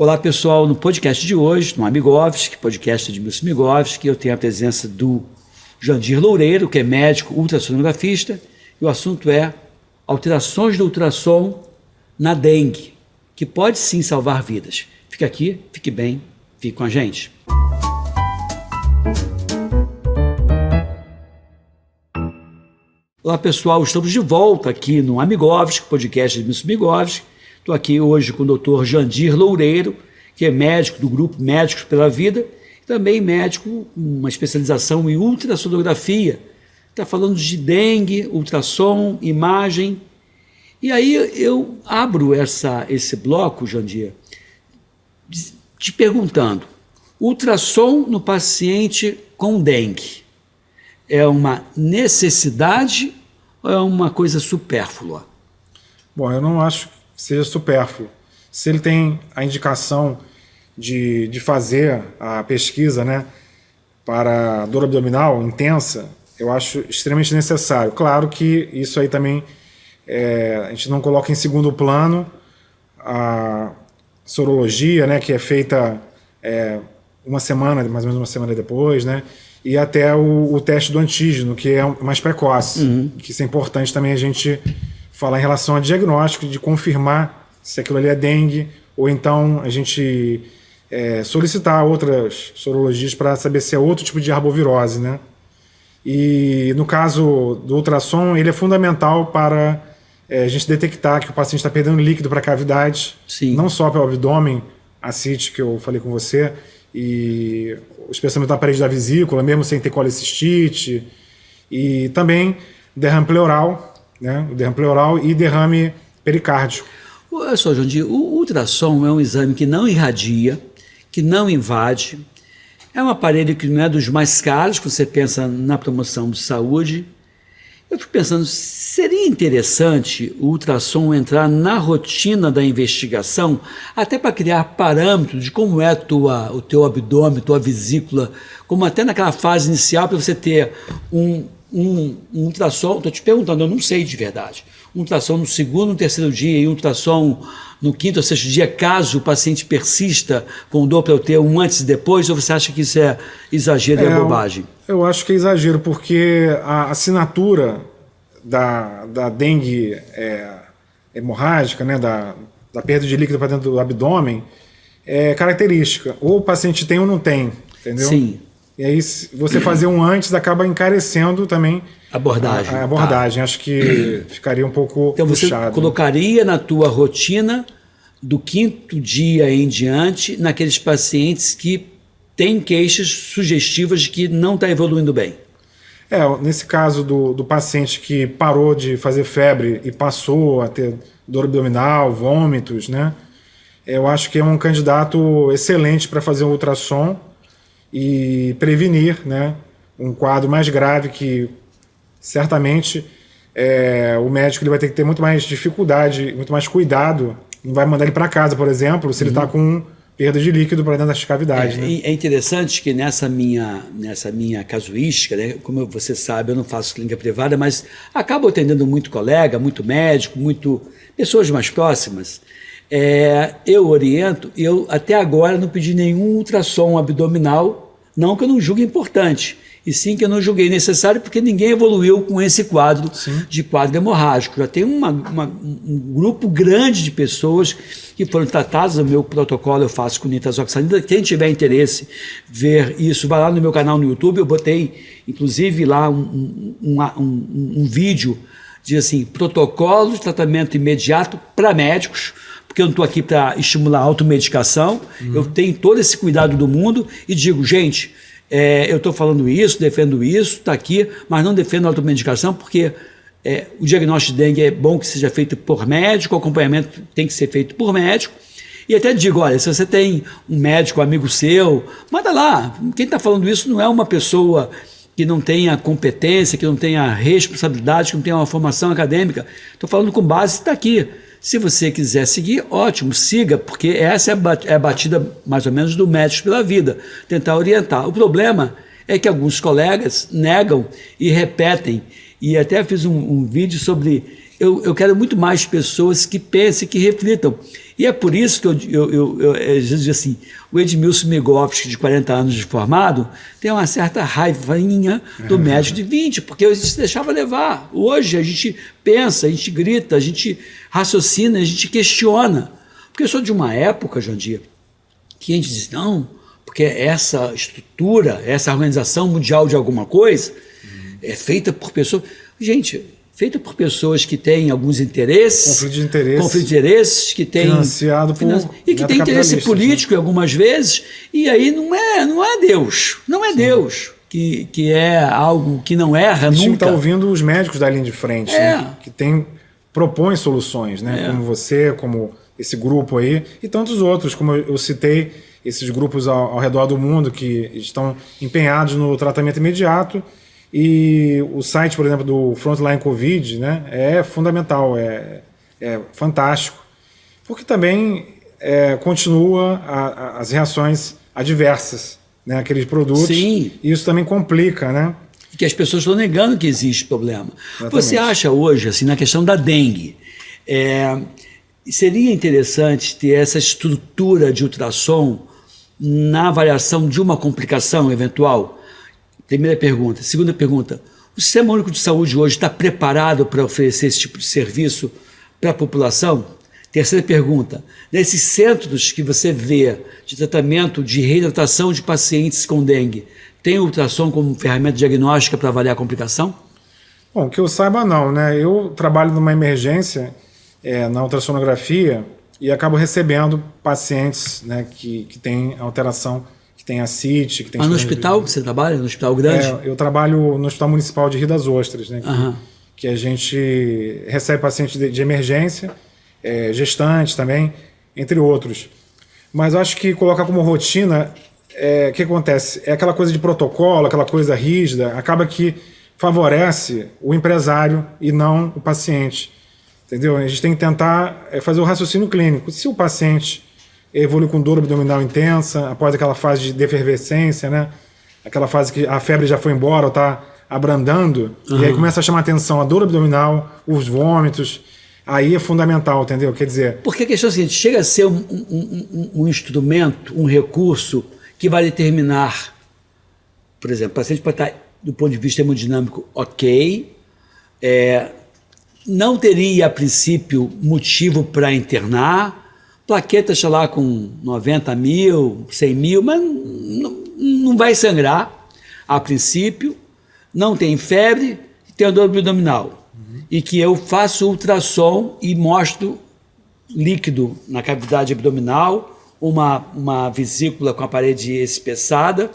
Olá pessoal, no podcast de hoje, no Amigovski, podcast de Edmilson Migovski, eu tenho a presença do Jandir Loureiro, que é médico ultrassonografista, e o assunto é alterações do ultrassom na dengue, que pode sim salvar vidas. Fique aqui, fique bem, fique com a gente. Olá pessoal, estamos de volta aqui no Amigovski, podcast de Edmilson Migovski. Estou aqui hoje com o Dr. Jandir Loureiro, que é médico do grupo Médicos pela Vida, e também médico com uma especialização em ultrassonografia. Está falando de dengue, ultrassom, imagem. E aí eu abro esse bloco, Jandir, te perguntando, ultrassom no paciente com dengue é uma necessidade ou é uma coisa supérflua? Bom, eu não acho seja supérfluo. Se ele tem a indicação de fazer a pesquisa, né, para dor abdominal intensa, eu acho extremamente necessário. Claro que isso aí também a gente não coloca em segundo plano a sorologia, né, que é feita uma semana, mais ou menos uma semana depois, né, e até o teste do antígeno, que é mais precoce, que isso é importante também a gente falar em relação a diagnóstico, de confirmar se aquilo ali é dengue, ou então a gente solicitar outras sorologias para saber se é outro tipo de arbovirose, né? E no caso do ultrassom, ele é fundamental para a gente detectar que o paciente está perdendo líquido para a cavidade, Sim. Não só para o abdômen, a CIT que eu falei com você, e o espessamento da parede da vesícula, mesmo sem ter colecistite, e também derrame pleural, né? O derrame pleural e derrame pericárdico. Olha só, Jandir, o ultrassom é um exame que não irradia, que não invade, é um aparelho que não é dos mais caros quando você pensa na promoção de saúde. Eu fico pensando, seria interessante o ultrassom entrar na rotina da investigação, até para criar parâmetros de como é o teu abdômen, tua vesícula, como até naquela fase inicial, para você ter um ultrassom, estou te perguntando, eu não sei de verdade, um ultrassom no segundo, no terceiro dia e um ultrassom no quinto ou sexto dia, caso o paciente persista com dor para eu ter um antes e depois, ou você acha que isso é exagero e é bobagem? Eu acho que é exagero, porque a assinatura da dengue hemorrágica, né, da perda de líquido para dentro do abdômen, é característica. Ou o paciente tem ou não tem, entendeu? Sim. E aí, se você fazer um antes, acaba encarecendo também a abordagem. Tá. Acho que ficaria um pouco então puxado. Você colocaria na tua rotina do quinto dia em diante naqueles pacientes que têm queixas sugestivas de que não está evoluindo bem? Nesse caso do paciente que parou de fazer febre e passou a ter dor abdominal, vômitos, né? Eu acho que é um candidato excelente para fazer um ultrassom e prevenir, né, um quadro mais grave que certamente o médico ele vai ter que ter muito mais dificuldade, muito mais cuidado, não vai mandar ele para casa, por exemplo, se ele está com perda de líquido para dentro das cavidades. Né? É interessante que nessa minha casuística, né, como você sabe, eu não faço clínica privada, mas acabo atendendo muito colega, muito médico, muito pessoas mais próximas. Eu oriento, eu até agora não pedi nenhum ultrassom abdominal, não que eu não julgue importante, e sim que eu não julguei necessário, porque ninguém evoluiu com esse quadro de quadro hemorrágico. Já tem um grupo grande de pessoas que foram tratadas. No meu protocolo eu faço com nitazoxanida. Quem tiver interesse ver isso, vai lá no meu canal no YouTube, eu botei inclusive lá um vídeo, diz assim, protocolo de tratamento imediato para médicos, porque eu não estou aqui para estimular a automedicação, eu tenho todo esse cuidado do mundo e digo, gente, eu estou falando isso, defendo isso, está aqui, mas não defendo a automedicação, porque o diagnóstico de dengue é bom que seja feito por médico, o acompanhamento tem que ser feito por médico, e até digo, olha, se você tem um médico, amigo seu, manda lá, quem está falando isso não é uma pessoa que não tenha competência, que não tenha responsabilidade, que não tenha uma formação acadêmica, estou falando com base, está aqui. Se você quiser seguir, ótimo, siga, porque essa é a batida mais ou menos do Médicos pela Vida, tentar orientar. O problema é que alguns colegas negam e repetem, e até fiz um vídeo sobre eu quero muito mais pessoas que pensem, que reflitam. E é por isso que eu às vezes digo assim, o Edmilson Migovski, de 40 anos de formado, tem uma certa raivinha do médico de 20, porque a gente se deixava levar. Hoje a gente pensa, a gente grita, a gente raciocina, a gente questiona. Porque eu sou de uma época, Jandir, que a gente diz, não, porque essa estrutura, essa organização mundial de alguma coisa é feita por pessoas... Gente, feita por pessoas que têm alguns interesses... Conflito de interesses, que tem... Financiado por... E que tem interesse político, né? Algumas vezes, e aí não é Deus, não é Deus, que é algo que não erra nunca. A gente está ouvindo os médicos da linha de frente, né? Que propõem soluções, né? Como você, como esse grupo aí, e tantos outros, como eu citei, esses grupos ao redor do mundo que estão empenhados no tratamento imediato. E o site, por exemplo, do Frontline Covid, né, é fundamental, é fantástico, porque também continua as reações adversas, né, aqueles produtos. Sim. E isso também complica, né? Que as pessoas estão negando que existe problema. Exatamente. Você acha hoje, assim, na questão da dengue, seria interessante ter essa estrutura de ultrassom na avaliação de uma complicação eventual? Primeira pergunta. Segunda pergunta, o Sistema Único de Saúde hoje está preparado para oferecer esse tipo de serviço para a população? Terceira pergunta, nesses centros que você vê de tratamento de reidratação de pacientes com dengue, tem o ultrassom como ferramenta diagnóstica para avaliar a complicação? Bom, que eu saiba não, né? Eu trabalho numa emergência na ultrassonografia e acabo recebendo pacientes, né, que têm alteração, que tem ascite, que tem... no hospital você trabalha? No hospital grande? Eu trabalho no Hospital Municipal de Rio das Ostras, né? Que a gente recebe pacientes de emergência, gestantes também, entre outros. Mas eu acho que colocar como rotina, o que acontece? É aquela coisa de protocolo, aquela coisa rígida, acaba que favorece o empresário e não o paciente. Entendeu? A gente tem que tentar fazer o raciocínio clínico. Se o paciente evolui com dor abdominal intensa, após aquela fase de defervescência, né? Aquela fase que a febre já foi embora ou está abrandando, e aí começa a chamar atenção a dor abdominal, os vômitos, aí é fundamental, entendeu? Quer dizer... Porque a questão é a seguinte, chega a ser um instrumento, um recurso que vai determinar, por exemplo, o paciente pode estar, do ponto de vista hemodinâmico, ok, não teria, a princípio, motivo para internar, plaqueta, sei lá, com 90 mil, 100 mil, mas não vai sangrar, a princípio, não tem febre, tem dor abdominal. E que eu faço ultrassom e mostro líquido na cavidade abdominal, uma vesícula com a parede espessada,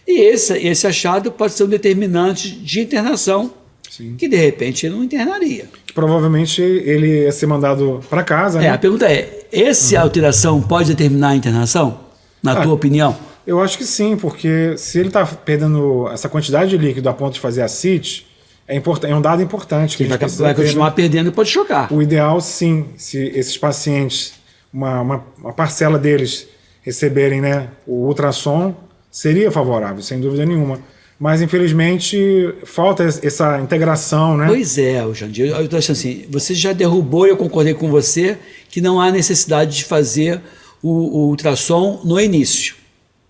e esse achado pode ser um determinante de internação. Sim. Que de repente ele não internaria. Provavelmente ele ia ser mandado para casa, né? A pergunta é, essa alteração pode determinar a internação? Na tua opinião? Eu acho que sim, porque se ele está perdendo essa quantidade de líquido a ponto de fazer ascite, é um dado importante. Que vai continuar perdendo e pode chocar. O ideal, sim, se esses pacientes, uma parcela deles receberem, né, o ultrassom, seria favorável, sem dúvida nenhuma. Mas, infelizmente, falta essa integração, né? Pois é, Jandir, eu estou achando assim, você já derrubou, e eu concordei com você, que não há necessidade de fazer o ultrassom no início,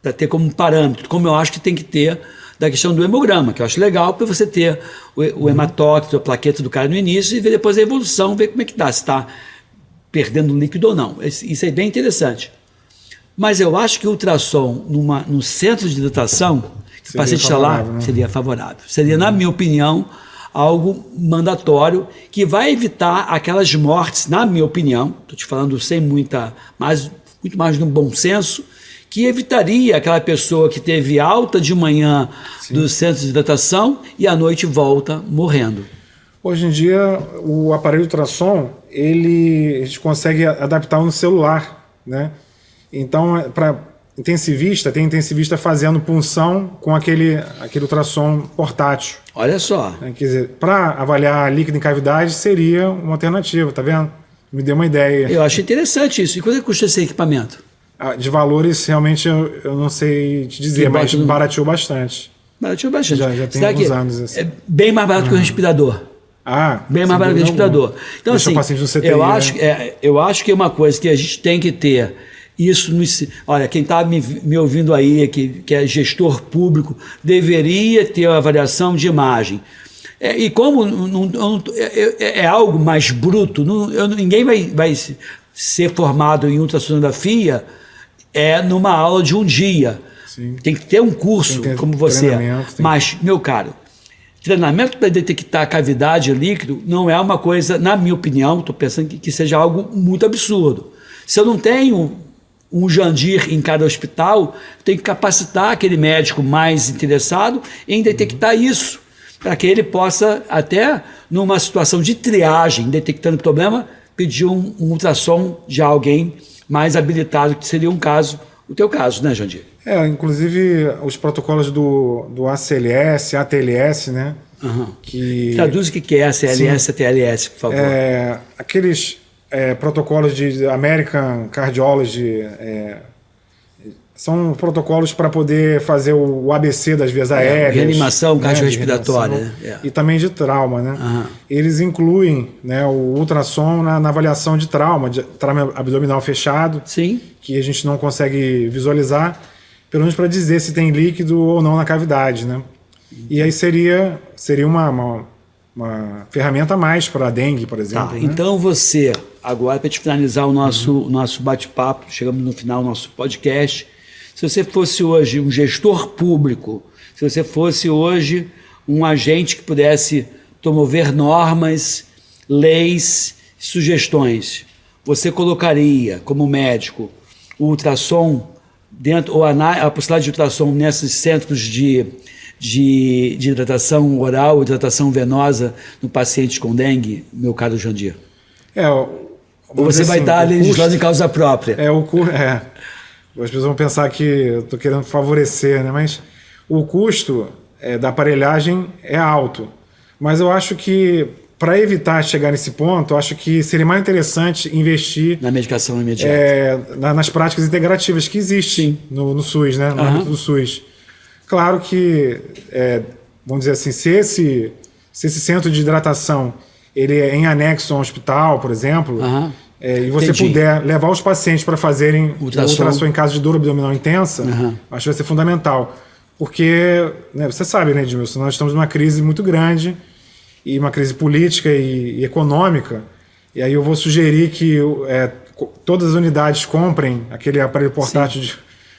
para ter como parâmetro, como eu acho que tem que ter da questão do hemograma, que eu acho legal para você ter o hematócrito, a plaqueta do cara no início e ver depois a evolução, ver como é que está, se está perdendo líquido ou não. Isso é bem interessante. Mas eu acho que o ultrassom no centro de hidratação, o paciente está lá, né? Seria favorável. Seria, na minha opinião, algo mandatório que vai evitar aquelas mortes, na minha opinião, estou te falando sem muito mais no bom senso, que evitaria aquela pessoa que teve alta de manhã do centro de hidratação e à noite volta morrendo. Hoje em dia, o aparelho ultrassom, a gente consegue adaptar no celular, né? Então, para intensivista, tem intensivista fazendo punção com aquele ultrassom portátil. Olha só. Quer dizer, para avaliar líquido em cavidade seria uma alternativa, tá vendo? Me deu uma ideia. Eu acho interessante isso. E quanto é que custa esse equipamento? De valores, realmente, eu não sei te dizer, mas barateou bastante. Barateou bastante. Já tem alguns anos. Assim. É bem mais barato que o respirador. Bem mais barato que ventilador. Então, deixa assim, o paciente no CTI, eu acho que é uma coisa que a gente tem que ter. Isso, olha, quem está me ouvindo aí, que é gestor público, deveria ter uma avaliação de imagem. E como é algo mais bruto, ninguém vai ser formado em ultrassonografia numa aula de um dia. Sim. Tem que ter um curso como você. Mas, meu caro, treinamento para detectar cavidade líquido não é uma coisa, na minha opinião, estou pensando que seja algo muito absurdo. Se eu não tenho um Jandir em cada hospital, tem que capacitar aquele médico mais interessado em detectar isso, para que ele possa, até numa situação de triagem, detectando problema, pedir um ultrassom de alguém mais habilitado, que seria o teu caso, né, Jandir? Inclusive os protocolos do ACLS, ATLS, né? Que... Traduz o que é ACLS e ATLS, por favor. Aqueles protocolos de American Cardiology, são protocolos para poder fazer o ABC das vias aéreas. Reanimação cardiorrespiratória. E também de trauma, né? Eles incluem, né, o ultrassom na avaliação de trauma abdominal fechado, sim, que a gente não consegue visualizar, pelo menos para dizer se tem líquido ou não na cavidade, né? E aí seria uma ferramenta a mais para a dengue, por exemplo. Tá, né? então você, agora para te finalizar o nosso bate-papo, chegamos no final do nosso podcast, se você fosse hoje um gestor público, se você fosse hoje um agente que pudesse promover normas, leis, sugestões, você colocaria como médico o ultrassom dentro, ou a possibilidade de ultrassom nesses centros de hidratação oral, hidratação venosa no paciente com dengue, meu caro Jandir? Ou você vai estar legislando em causa própria? As pessoas vão pensar que eu estou querendo favorecer, né? Mas o custo da aparelhagem é alto. Mas eu acho que, para evitar chegar nesse ponto, eu acho que seria mais interessante investir na medicação imediata, nas práticas integrativas que existem no SUS, né? No âmbito do SUS. Claro que, vamos dizer assim, se esse centro de hidratação ele é em anexo a um hospital, por exemplo, e você puder levar os pacientes para fazerem ultrassom em caso de dor abdominal intensa, acho que vai ser fundamental. Porque, né, você sabe, né, Edmilson, nós estamos numa crise muito grande, e uma crise política e econômica, e aí eu vou sugerir que todas as unidades comprem aquele aparelho portátil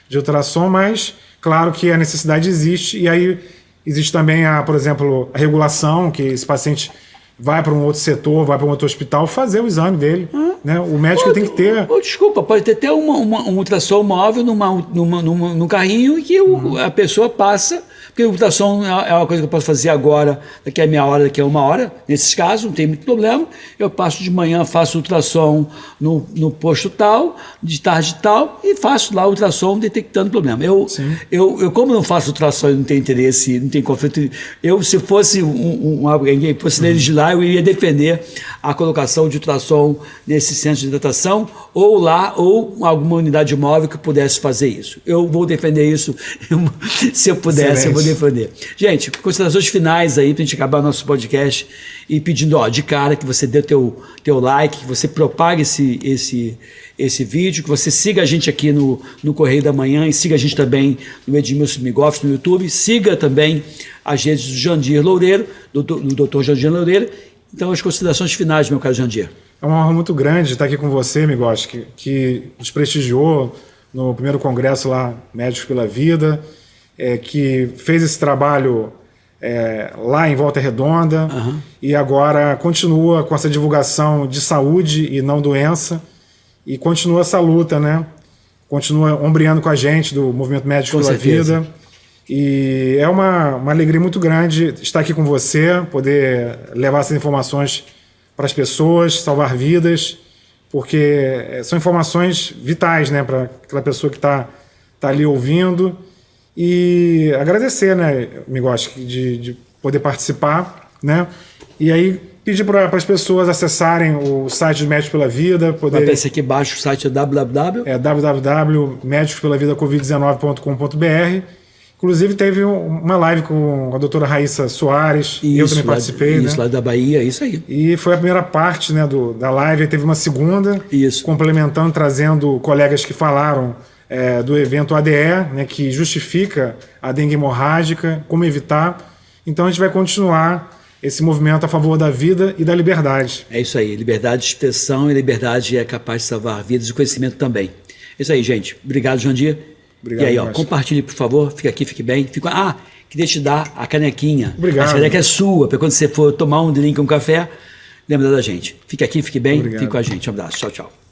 de ultrassom, mas claro que a necessidade existe, e aí existe também, por exemplo, a regulação, que esse paciente vai para um outro setor, vai para um outro hospital fazer o exame dele. Né? O médico tem que ter... Desculpa, pode ter até um ultrassom móvel num carrinho e que a pessoa passa, porque o ultrassom é uma coisa que eu posso fazer agora, daqui a meia hora, daqui a uma hora. Nesses casos, não tem muito problema. Eu passo de manhã, faço ultrassom no posto tal, de tarde tal, e faço lá o ultrassom detectando problema. Eu como não faço ultrassom e não tenho interesse, não tenho conflito, se fosse alguém que fosse legislar, eu iria defender a colocação de ultrassom nesse centro de hidratação, ou alguma unidade móvel que pudesse fazer isso. Eu vou defender isso, se eu pudesse, eu vou defender. Gente, considerações finais aí, pra gente acabar o nosso podcast, e pedindo, de cara, que você dê teu like, que você propague esse vídeo, que você siga a gente aqui no Correio da Manhã, e siga a gente também no Edmilson Migoff no YouTube, siga também as redes do Jandir Loureiro, do Dr. Jandir Loureiro. Então, as considerações finais, meu caro Jandir. É uma honra muito grande estar aqui com você, Migoff, que nos prestigiou no primeiro congresso lá, Médicos pela Vida, que fez esse trabalho lá em Volta Redonda, e agora continua com essa divulgação de saúde e não doença, e continua essa luta, né? Continua ombreando com a gente do Movimento Médicos pela Vida. E é uma alegria muito grande estar aqui com você, poder levar essas informações para as pessoas, salvar vidas, porque são informações vitais, né, para aquela pessoa que está ali ouvindo. E agradecer, né, Migoff, de poder participar, né? E aí pedir para as pessoas acessarem o site do Médicos pela Vida. Vai aparecer aqui embaixo o site www.medicospelavida covid19.com.br. Inclusive teve uma live com a doutora Raíssa Soares, eu também participei. Isso, né? lá da Bahia, isso aí. E foi a primeira parte, né, da live, aí teve uma segunda, Isso. complementando, trazendo colegas que falaram do evento ADE, né, que justifica a dengue hemorrágica, como evitar. Então a gente vai continuar esse movimento a favor da vida e da liberdade. É isso aí, liberdade de expressão e liberdade é capaz de salvar vidas e conhecimento também. É isso aí, gente. Obrigado, Jandir. Obrigado, e aí, ó, Márcio. compartilhe, por favor. Fica aqui, fique bem. Queria te dar a canequinha. Obrigado. A caneca é sua, para quando você for tomar um drink, um café, lembra da gente. Fique aqui, fique bem, Obrigado. fique com a gente. Um abraço. Tchau, tchau.